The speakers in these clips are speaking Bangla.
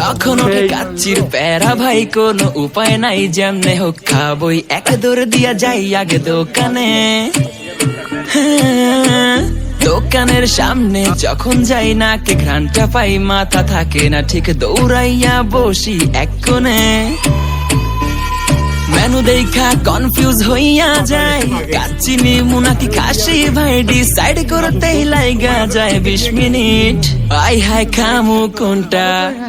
যখন ওকে কাচ্চির প্যারা ভাই কোনো উপায় নাই, যেমনে হোক খাবই, এক দৌড় দিয়া যাই আগে দোকানে। দোকানের সামনে যখন যাই নাকে ঘ্রাণটা পাই, মাথা থাকে না ঠিক, দৌড়াইয়া বসি এক কোণে। মেনু দেখা কনফিউজ হইয়া যায়, কাচ্চি নিমু নাকি খাসি ভাই ডিসাইড করতেই লাইগা যায় 20 মিনিট। আই হাই খামু কোনটা,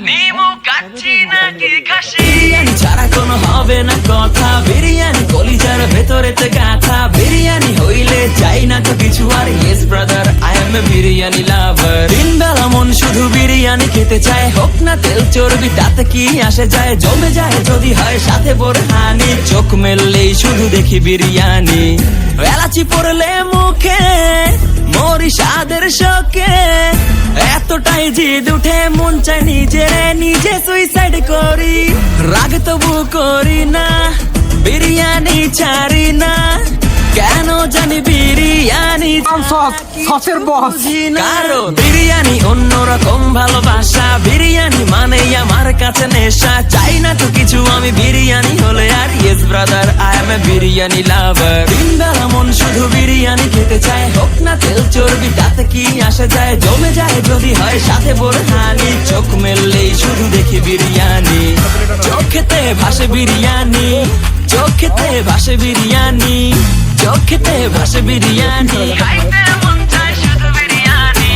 নিমু কাচ্চি নাকি খাসি? বিরিয়ানি ছাড়া কোনো হবে না কথা, বিরিয়ানি কলিজার ভেতরেতে গাথা, বিরিয়ানি হইলে চাই না তো কিছু আর। Yes brother, I M A biryani লাভার। দিন বেলা মন শুধু বিরিয়ানি খেতে চায়, হোক না তেল চর্বি তাতে কি আসে যায়, জমে যায় যদি হয় সাথে বোরহানি। চোখ মেললেই শুধু দেখি বিরিয়ানি, এলাচি পড়লে মুখে মরি স্বাদের শোকে। এতটাই জিদ উঠে মন চাই নিজে সুইসাইড করি, রাগ তবু করি না, বিরিয়ানি ছাড়ি না। কেন জানি বিরিয়ানি সসের বস, কারণ বিরিয়ানি অন্যরকম ভালোবাসা, বিরিয়ানি মানে আমার কাছে নেশা। চাই না তো কিছু আমি বিরিয়ানি হলে আর। Yes brother, I M A biryani লাভার। দিন বেলা মন শুধু বিরিয়ানি খেতে চায়, হোক না তেল চর্বি তাতে কি আসে যায়, জমে যায় যদি হয় সাথে বোরহানি। চোখ মেললেই শুধু দেখি বিরিয়ানি, চোখেতে ভাসে বিরিয়ানি, চোখেতে ভাসে বিরিয়ানি, চোখেতে ভাসে বিরিয়ানি। খাইতে মন চায় শুধু বিরিয়ানি,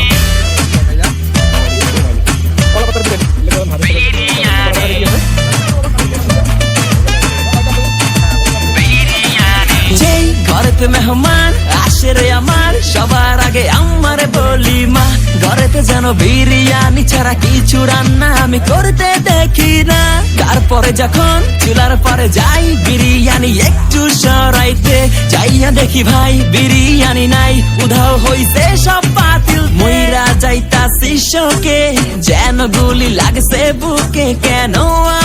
যেই ঘরেতে মেহমান আসে রে আমার, সবার আগে আমারে বলি মা। ঘরেতে যেন বিরিয়ানি ছাড়া কিছু রান্না আমি করতে দেখি না। তারপরে যখন চুলার পরে যাই বিরিয়ানি একটু সরাইতে, যাইয়া দেখি ভাই বিরিয়ানি নাই, উধাও হইছে সব পাতিল। মইরা যাইতাছি শোকে, যেন গুলি লাগছে বুকে, কেন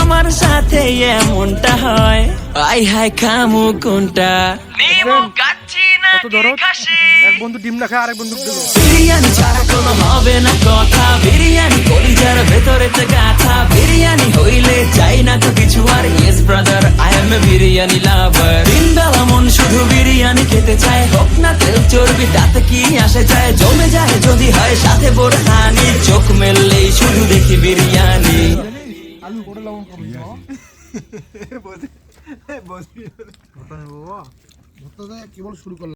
আমার সাথে এমনটা হয়? আই হাই খামু কোনটা, নিমু কাচ্চি নাকি খাসি? এক বন্ধু ডিম না খায় আরেক বন্ধু দিল। বিরিয়ানি ছাড়া কোনো হবে না কথা, বিরিয়ানি কলিজার ভেতরেতে গাথা, বিরিয়ানি হইলে চাই না তো কিছু আর। Yes brother, I M A biryani লাভার। দিন বেলা মন শুধু বিরিয়ানি খেতে চায়, হোক না তেল চর্বি তাতে কি আসে যায়, জমে যায় যদি হয় সাথে বোরহানি। চোখ মেললেই শুধু দেখি বিরিয়ানি। আলু করে লবণ কম, কেবল শুরু করলাম।